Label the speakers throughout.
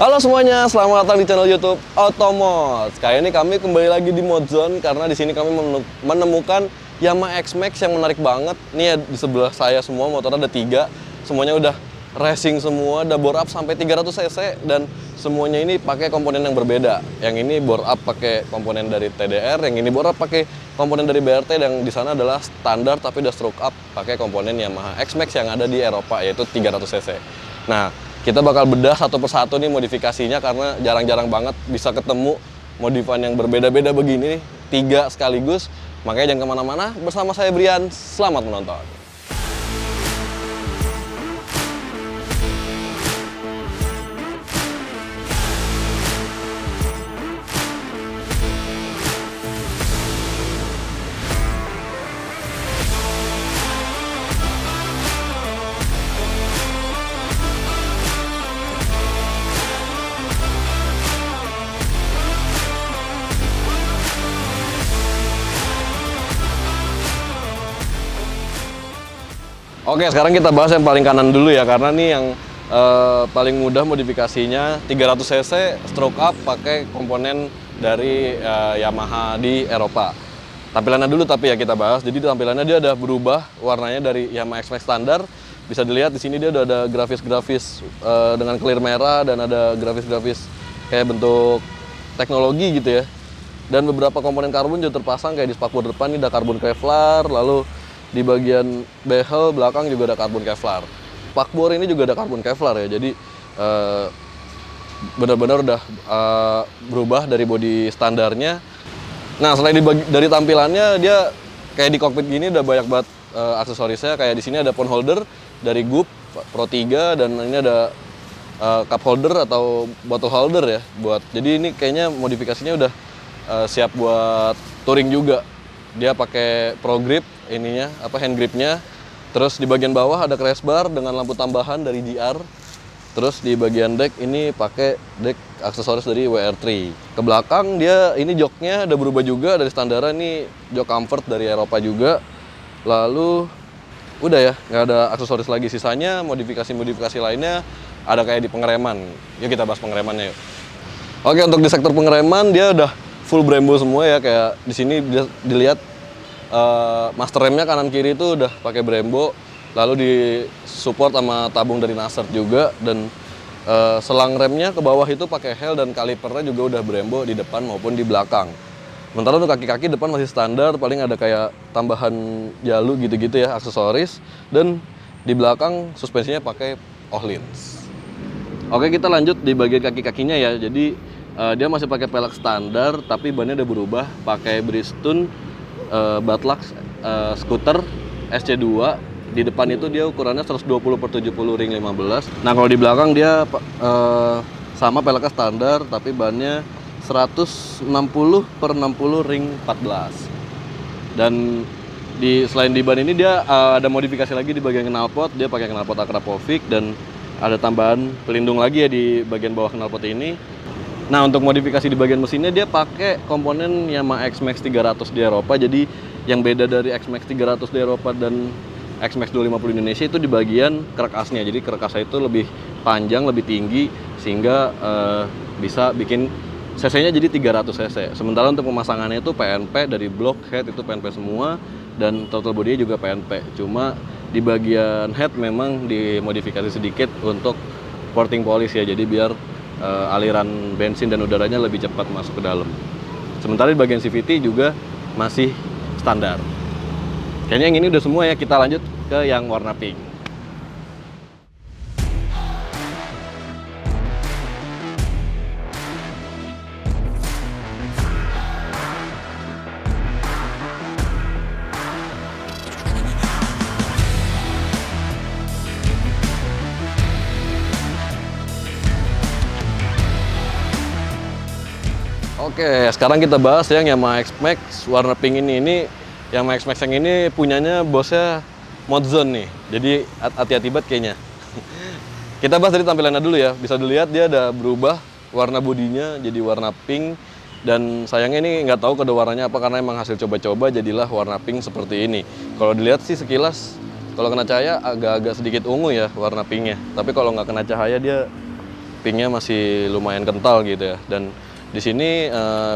Speaker 1: Halo semuanya, selamat datang di channel YouTube Otomods. Kali ini kami kembali lagi di Modzone karena di sini kami menemukan Yamaha X-Max yang menarik banget. Nih ya, di sebelah saya semua motornya ada 3. Semuanya udah racing semua, udah bore up sampai 300 cc dan semuanya ini pakai komponen yang berbeda. Yang ini bore up pakai komponen dari TDR, yang ini bore up pakai komponen dari BRT, dan di sana adalah standar tapi udah stroke up pakai komponen Yamaha X-Max yang ada di Eropa, yaitu 300 cc. Nah, kita bakal bedah satu persatu nih modifikasinya karena jarang-jarang banget bisa ketemu modifan yang berbeda-beda begini nih, 3 sekaligus. Makanya jangan kemana-mana, bersama saya Brian, selamat menonton. Oke, sekarang kita bahas yang paling kanan dulu ya, karena nih yang paling mudah modifikasinya 300 cc stroke up pakai komponen dari Yamaha di Eropa. Tampilannya dulu tapi ya kita bahas. Jadi tampilannya dia udah berubah warnanya dari Yamaha X-Max standar. Bisa dilihat di sini dia udah ada grafis-grafis dengan clear merah dan ada grafis-grafis kayak bentuk teknologi gitu ya. Dan beberapa komponen karbon juga terpasang kayak di spakbor depan ini ada karbon Kevlar, lalu di bagian behel belakang juga ada karbon Kevlar. Spakbor ini juga ada karbon Kevlar ya. Jadi benar-benar udah berubah dari bodi standarnya. Nah, selain dari tampilannya, dia kayak di cockpit gini udah banyak banget aksesorisnya. Kayak di sini ada phone holder dari Goop Pro 3 dan ini ada cup holder atau bottle holder ya buat. Jadi ini kayaknya modifikasinya udah siap buat touring juga. Dia pakai Pro Grip ininya, hand gripnya. Terus di bagian bawah ada crash bar dengan lampu tambahan dari GR. Terus di bagian deck ini pakai deck aksesoris dari WR3. Ke belakang dia ini joknya udah berubah juga dari standar, ini jok comfort dari Eropa juga. Lalu udah ya, nggak ada aksesoris lagi. Sisanya modifikasi lainnya ada kayak di pengereman. Yuk kita bahas pengeremannya yuk. Oke, untuk di sektor pengereman dia udah full Brembo semua ya, kayak di sini dilihat master remnya kanan kiri itu udah pakai Brembo, lalu di support sama tabung dari Nasert juga, dan selang remnya ke bawah itu pakai Hel dan kalipernya juga udah Brembo di depan maupun di belakang. Sementara untuk kaki-kaki depan masih standar, paling ada kayak tambahan jalu gitu-gitu ya aksesoris, dan di belakang suspensinya pakai Öhlins. Oke, kita lanjut di bagian kaki-kakinya ya. Jadi dia masih pakai pelek standar tapi bannya udah berubah pakai Bridgestone Butlux skuter SC2. Di depan itu dia ukurannya 120/70 ring 15. Nah, kalau di belakang dia sama peleknya standar tapi bannya 160/60 ring 14. Dan selain di ban ini dia ada modifikasi lagi di bagian knalpot. Dia pakai knalpot Akrapovic dan ada tambahan pelindung lagi ya di bagian bawah knalpot ini. Nah, untuk modifikasi di bagian mesinnya dia pakai komponen Yamaha X-Max 300 di Eropa. Jadi yang beda dari X-Max 300 di Eropa dan X-Max 250 di Indonesia itu di bagian krek asnya. Jadi krek asnya itu lebih panjang, lebih tinggi sehingga bisa bikin cc-nya jadi 300 cc. Sementara untuk pemasangannya itu PNP dari block head itu PNP semua dan total body-nya juga PNP. Cuma di bagian head memang dimodifikasi sedikit untuk porting polish ya. Jadi biar aliran bensin dan udaranya lebih cepat masuk ke dalam. Sementara di bagian CVT juga masih standar. Kayaknya yang ini udah semua ya, kita lanjut ke yang warna pink. Oke, sekarang kita bahas yang Yamaha X-Max warna pink ini. Ini Yamaha X-Max yang ini punyanya bosnya Modzone nih. Jadi hati-hati banget kayaknya. Kita bahas dari tampilannya dulu ya. Bisa dilihat dia ada berubah warna bodinya jadi warna pink. Dan sayangnya ini nggak tahu kode warnanya apa karena emang hasil coba-coba jadilah warna pink seperti ini. Kalau dilihat sih sekilas, kalau kena cahaya agak-agak sedikit ungu ya warna pinknya. Tapi kalau nggak kena cahaya dia pinknya masih lumayan kental gitu ya. Dan di sini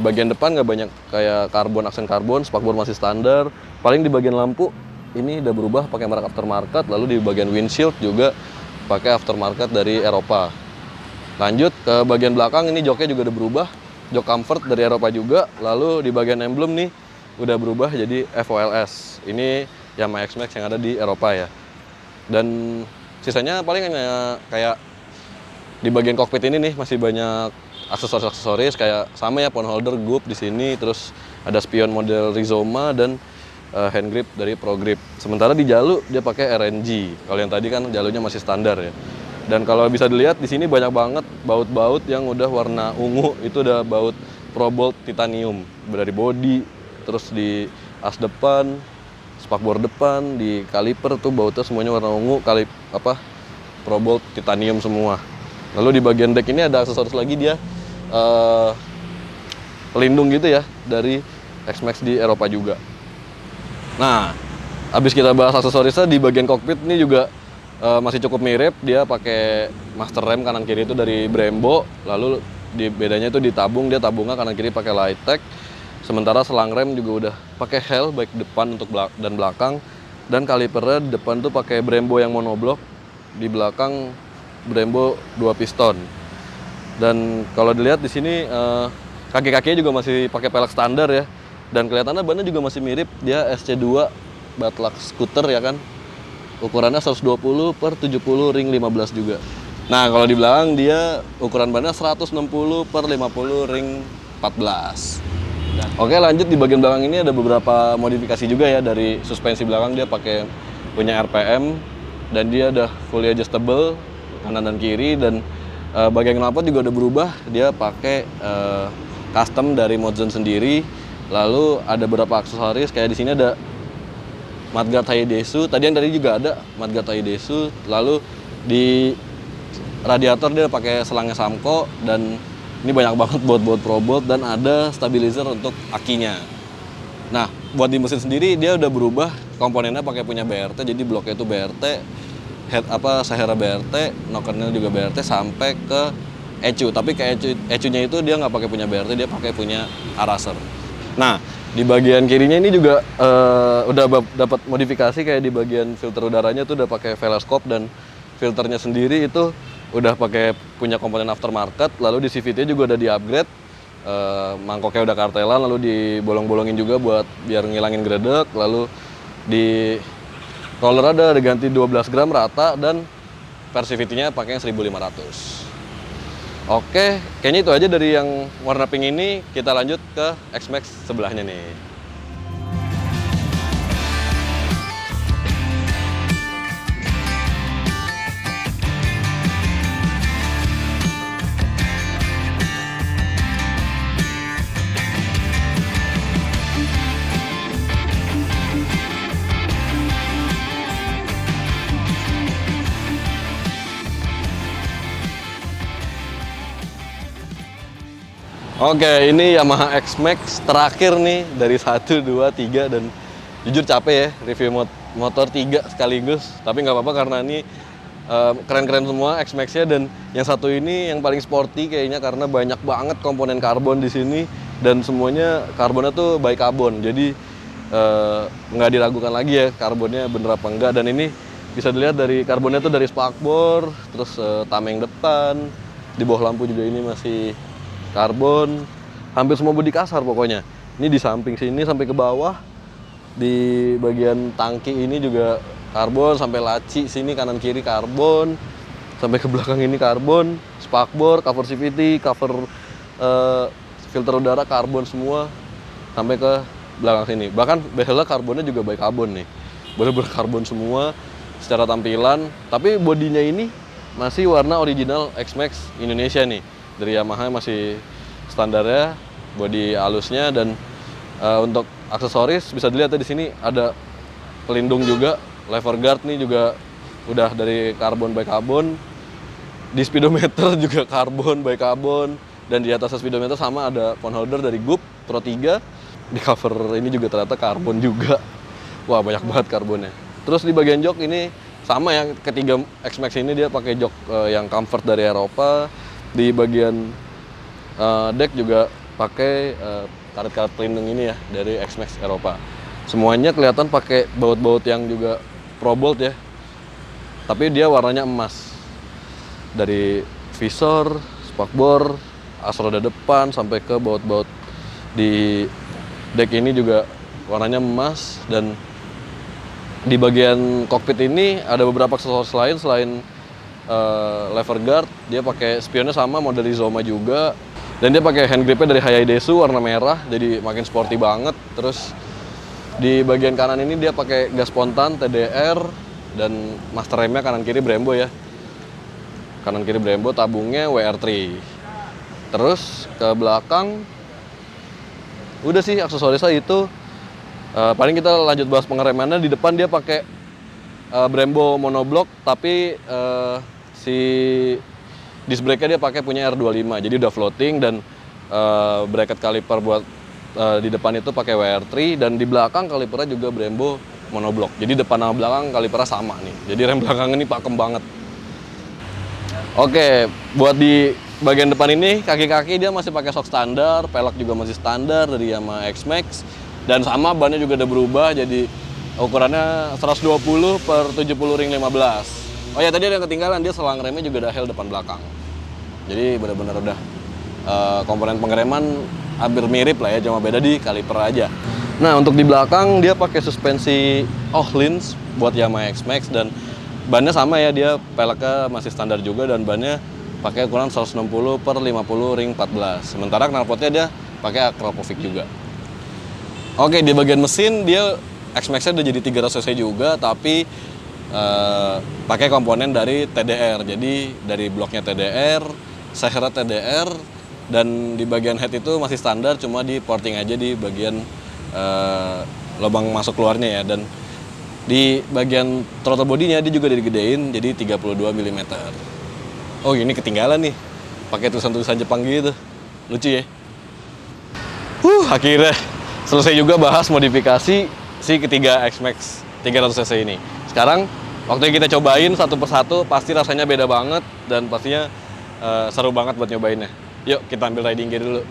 Speaker 1: bagian depan nggak banyak kayak karbon, aksen karbon, spakbor masih standar. Paling di bagian lampu ini udah berubah pakai merek aftermarket, lalu di bagian windshield juga pakai aftermarket dari Eropa. Lanjut ke bagian belakang, ini joknya juga udah berubah, jok comfort dari Eropa juga. Lalu di bagian emblem nih udah berubah jadi FOLS. Ini Yamaha X-Max yang ada di Eropa ya. Dan sisanya paling hanya kayak di bagian kokpit ini nih masih banyak aksesoris kayak sama ya, phone holder, GUP di sini, terus ada spion model Rizoma dan hand grip dari Pro Grip. Sementara di jalu dia pakai RNG. Kalau yang tadi kan jalunya masih standar ya. Dan kalau bisa dilihat di sini banyak banget baut-baut yang udah warna ungu, itu udah baut Probolt titanium dari bodi, terus di as depan, spakbor depan, di kaliper tuh bautnya semuanya warna ungu, Probolt titanium semua. Lalu di bagian deck ini ada aksesoris lagi, dia pelindung gitu ya dari X-Max di Eropa juga. Nah, habis kita bahas aksesorisnya, di bagian kokpit ini juga masih cukup mirip. Dia pakai master rem kanan kiri itu dari Brembo, lalu bedanya itu di tabung, dia tabungnya kanan kiri pakai Lightech. Sementara selang rem juga udah pakai Hell baik depan untuk dan belakang, dan kalipernya di depan tuh pakai Brembo yang monoblok, di belakang Brembo 2 piston. Dan kalau dilihat di sini kaki-kakinya juga masih pakai pelek standar ya. Dan kelihatannya bannya juga masih mirip, dia SC2 Batlak skuter ya kan. Ukurannya 120 per 70 ring 15 juga. Nah, kalau di belakang dia ukuran bannya 160 per 50 ring 14. Oke, lanjut di bagian belakang ini ada beberapa modifikasi juga ya. Dari suspensi belakang dia pakai punya RPM dan dia udah fully adjustable kanan dan kiri, dan bagian knalpot juga udah berubah, dia pakai custom dari Modzone sendiri. Lalu ada beberapa aksesoris kayak di sini ada mudguard Haidesu, tadi juga ada mudguard Haidesu. Lalu di radiator dia pakai selangnya Samco, dan ini banyak banget baut-baut Probolt, dan ada stabilizer untuk akinya. Nah, buat di mesin sendiri dia udah berubah, komponennya pakai punya BRT, jadi bloknya itu BRT, Sahara BRT, nokennya juga BRT sampai ke ECU. Tapi ke ECU-nya itu dia nggak pakai punya BRT, dia pakai punya Araser. Nah, di bagian kirinya ini juga udah dapat modifikasi, kayak di bagian filter udaranya tuh udah pakai Veloscope, dan filternya sendiri itu udah pakai punya komponen aftermarket. Lalu di CVT juga udah di-upgrade, mangkoknya udah kartelan, lalu dibolong-bolongin juga buat biar ngilangin gredek. Lalu di roller ada ganti 12 gram rata, dan Persivity-nya pakai 1500. Oke, kayaknya itu aja dari yang warna pink ini. Kita lanjut ke X-Max sebelahnya nih. Oke, ini Yamaha X-Max terakhir nih dari 1, 2, 3, dan jujur capek ya review motor 3 sekaligus. Tapi nggak apa-apa karena ini keren-keren semua X-Max-nya, dan yang satu ini yang paling sporty kayaknya karena banyak banget komponen karbon di sini, dan semuanya karbonnya tuh by karbon. Jadi nggak diragukan lagi ya karbonnya bener apa enggak. Dan ini bisa dilihat dari karbonnya tuh dari spakbor, terus tameng depan, di bawah lampu juga ini masih karbon, hampir semua bodi kasar pokoknya. Ini di samping sini sampai ke bawah, di bagian tangki ini juga karbon, sampai laci sini kanan kiri karbon, sampai ke belakang ini karbon, spakbor, cover CVT, cover filter udara karbon semua, sampai ke belakang sini. Bahkan bezelnya karbonnya juga by karbon nih, bener-bener karbon semua secara tampilan. Tapi bodinya ini masih warna original X-Max Indonesia nih. Dari Yamaha masih standarnya, bodi halusnya. Dan untuk aksesoris bisa dilihat di sini ada pelindung juga, lever guard nih juga udah dari karbon by karbon. Di speedometer juga karbon by karbon, dan di atas speedometer sama ada phone holder dari GUP Pro 3. Di cover ini juga ternyata karbon juga. Wah, banyak banget karbonnya. Terus di bagian jok ini sama yang ketiga X-Max ini dia pakai jok yang comfort dari Eropa. Di bagian deck juga pakai karet-karet pelindung ini ya dari X-Max Eropa. Semuanya kelihatan pakai baut-baut yang juga Pro Bolt ya. Tapi dia warnanya emas. Dari visor, spakbor, as roda depan sampai ke baut-baut di deck ini juga warnanya emas. Dan di bagian kokpit ini ada beberapa aksesoris lain selain lever guard. Dia pakai spionnya sama model Rizoma juga, dan dia pakai hand gripnya dari Hayaidesu warna merah, jadi makin sporty banget. Terus di bagian kanan ini dia pakai gas spontan TDR dan master remnya kanan kiri Brembo ya. Kanan kiri Brembo, tabungnya WR3. Terus ke belakang udah sih aksesorisnya itu. Paling kita lanjut bahas pengeremannya. Di depan dia pakai Brembo monoblock, tapi si disc brake-nya dia pakai punya R25, jadi udah floating. Dan bracket kaliper buat di depan itu pakai WR3, dan di belakang kalipernya juga Brembo monoblock. Jadi depan sama belakang kalipernya sama nih. Jadi rem belakang ini pakem banget. Oke, buat di bagian depan ini kaki-kaki dia masih pakai shock standar, pelek juga masih standar dari Yamaha X-Max, dan sama bannya juga udah berubah jadi ukurannya 120 per 70 ring 15. Oh ya, tadi ada yang ketinggalan, dia selang remnya juga ada hel depan belakang. Jadi benar-benar udah komponen pengereman hampir mirip lah ya, cuma beda di kaliper aja. Nah, untuk di belakang dia pakai suspensi Öhlins buat Yamaha X-Max, dan bannya sama ya, dia peleknya masih standar juga dan bannya pakai ukuran 160 per 50 ring 14. Sementara knalpotnya dia pakai Akrapovic juga. Oke, di bagian mesin dia X-Max-nya udah jadi 300 cc juga, tapi pakai komponen dari TDR. Jadi dari bloknya TDR, sehernya TDR, dan di bagian head itu masih standar, cuma di porting aja di bagian lubang masuk keluarnya ya. Dan di bagian throttle body-nya dia juga digedein jadi 32 mm. Oh, ini ketinggalan nih, pakai tulisan-tulisan Jepang gitu, lucu ya. Akhirnya selesai juga bahas modifikasi si ketiga X-Max 300cc ini. Sekarang waktunya kita cobain satu persatu, pasti rasanya beda banget dan pastinya seru banget buat nyobainnya. Yuk kita ambil riding gear dulu.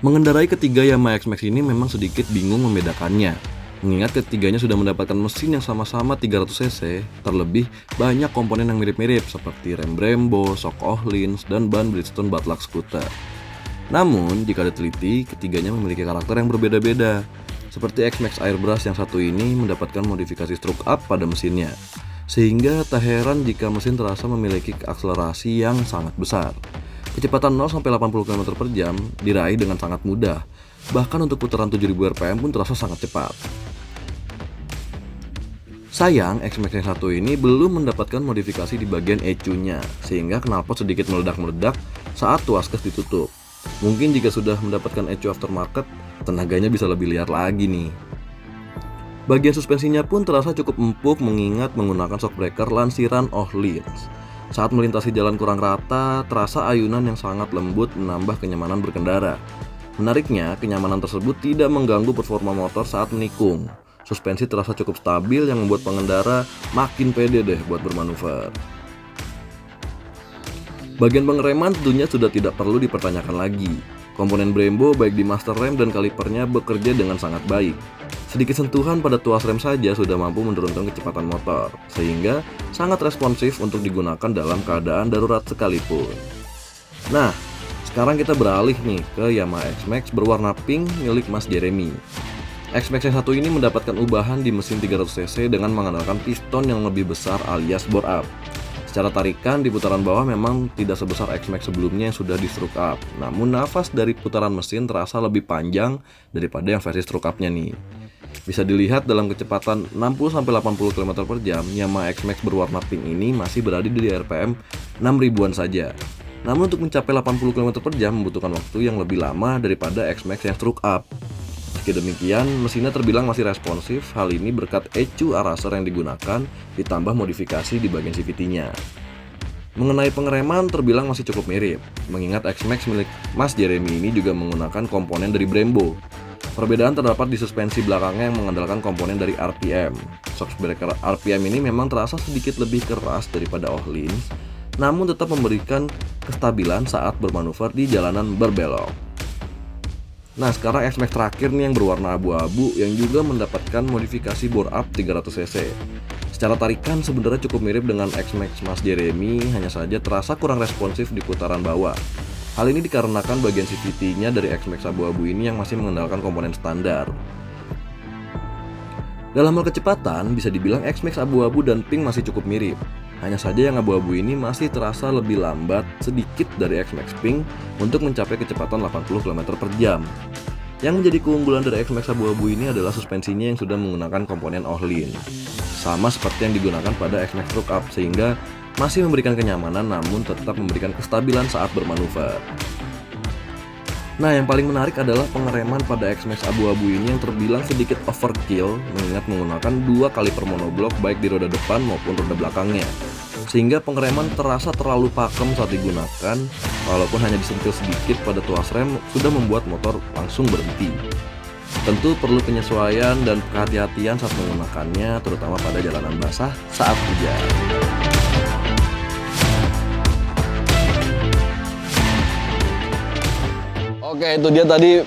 Speaker 2: Mengendarai ketiga Yamaha X-Max ini memang sedikit bingung membedakannya, mengingat ketiganya sudah mendapatkan mesin yang sama-sama 300cc, terlebih banyak komponen yang mirip-mirip seperti rem Brembo, shock Öhlins, dan ban Bridgestone Buttluck Scooter. Namun, jika diteliti, ketiganya memiliki karakter yang berbeda-beda. Seperti X-Max Airbrush yang satu ini mendapatkan modifikasi stroke up pada mesinnya, sehingga tak heran jika mesin terasa memiliki akselerasi yang sangat besar. Kecepatan 0-80 km per jam diraih dengan sangat mudah, bahkan untuk putaran 7000 rpm pun terasa sangat cepat. Sayang, X-Max yang satu ini belum mendapatkan modifikasi di bagian ECU-nya, sehingga knalpot sedikit meledak-meledak saat tuas gas ditutup. Mungkin jika sudah mendapatkan ECU aftermarket, tenaganya bisa lebih liar lagi nih. Bagian suspensinya pun terasa cukup empuk mengingat menggunakan shock breaker lansiran Öhlins. Saat melintasi jalan kurang rata, terasa ayunan yang sangat lembut menambah kenyamanan berkendara. Menariknya, kenyamanan tersebut tidak mengganggu performa motor saat menikung. Suspensi terasa cukup stabil yang membuat pengendara makin pede deh buat bermanuver. Bagian pengereman tentunya sudah tidak perlu dipertanyakan lagi. Komponen Brembo baik di master rem dan kalipernya bekerja dengan sangat baik. Sedikit sentuhan pada tuas rem saja sudah mampu menurunkan kecepatan motor, sehingga sangat responsif untuk digunakan dalam keadaan darurat sekalipun. Nah, sekarang kita beralih nih ke Yamaha X-Max berwarna pink milik Mas Jeremy. X-Max yang satu ini mendapatkan ubahan di mesin 300cc dengan mengandalkan piston yang lebih besar alias bore up. Secara tarikan di putaran bawah memang tidak sebesar X-Max sebelumnya yang sudah di stroke up, namun nafas dari putaran mesin terasa lebih panjang daripada yang versi stroke up-nya nih. Bisa dilihat dalam kecepatan 60-80 km per jam, Yamaha X-Max berwarna pink ini masih berada di RPM 6000-an saja. Namun untuk mencapai 80 km per jam membutuhkan waktu yang lebih lama daripada X-Max yang stroke up. Meski demikian, mesinnya terbilang masih responsif, hal ini berkat ECU Araser yang digunakan, ditambah modifikasi di bagian CVT-nya. Mengenai pengereman terbilang masih cukup mirip, mengingat X-Max milik Mas Jeremy ini juga menggunakan komponen dari Brembo. Perbedaan terdapat di suspensi belakangnya yang mengandalkan komponen dari RPM. Shockbreaker RPM ini memang terasa sedikit lebih keras daripada Öhlins, namun tetap memberikan kestabilan saat bermanuver di jalanan berbelok. Nah, sekarang X-Max terakhir nih yang berwarna abu-abu yang juga mendapatkan modifikasi bore up 300cc. Secara tarikan sebenarnya cukup mirip dengan X-Max Mas Jeremy, hanya saja terasa kurang responsif di putaran bawah. Hal ini dikarenakan bagian CVT-nya dari X-Max abu-abu ini yang masih mengandalkan komponen standar. Dalam hal kecepatan, bisa dibilang X-Max abu-abu dan pink masih cukup mirip. Hanya saja yang abu-abu ini masih terasa lebih lambat sedikit dari X-Max pink untuk mencapai kecepatan 80 km per jam. Yang menjadi keunggulan dari X-Max abu-abu ini adalah suspensinya yang sudah menggunakan komponen Öhlins, sama seperti yang digunakan pada X-Max Truck Up, sehingga masih memberikan kenyamanan namun tetap memberikan kestabilan saat bermanuver. Nah, yang paling menarik adalah pengereman pada X-Max abu-abu ini yang terbilang sedikit overkill, mengingat menggunakan 2 kaliper monoblok baik di roda depan maupun roda belakangnya, sehingga pengereman terasa terlalu pakem saat digunakan, walaupun hanya disentil sedikit pada tuas rem sudah membuat motor langsung berhenti. Tentu perlu penyesuaian dan kehati-hatian saat menggunakannya, terutama pada jalanan basah saat hujan.
Speaker 1: Oke, itu dia tadi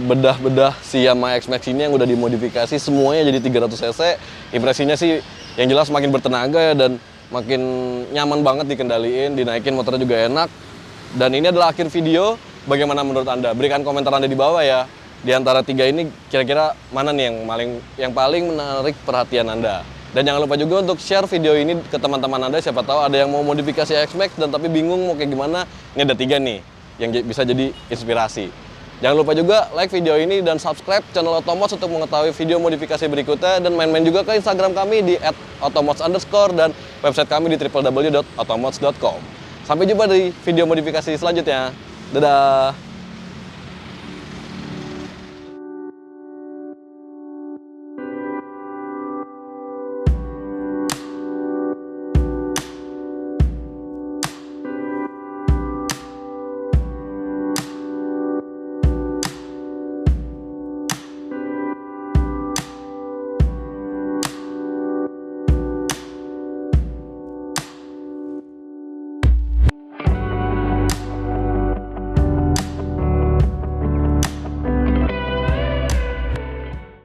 Speaker 1: bedah-bedah si Yamaha X-Max ini yang udah dimodifikasi semuanya jadi 300cc. Impresinya sih yang jelas makin bertenaga ya, dan makin nyaman banget dikendaliin, dinaikin motornya juga enak. Dan ini adalah akhir video. Bagaimana menurut Anda? Berikan komentar Anda di bawah ya. Di antara 3 ini kira-kira mana nih yang paling menarik perhatian Anda? Dan jangan lupa juga untuk share video ini ke teman-teman Anda, siapa tahu ada yang mau modifikasi X-Max dan tapi bingung mau kayak gimana. Ini ada 3 nih yang bisa jadi inspirasi. Jangan lupa juga like video ini dan subscribe channel Otomods untuk mengetahui video modifikasi berikutnya, dan main-main juga ke Instagram kami di @otomods_ dan website kami di www.otomods.com. Sampai jumpa di video modifikasi selanjutnya. Dadah!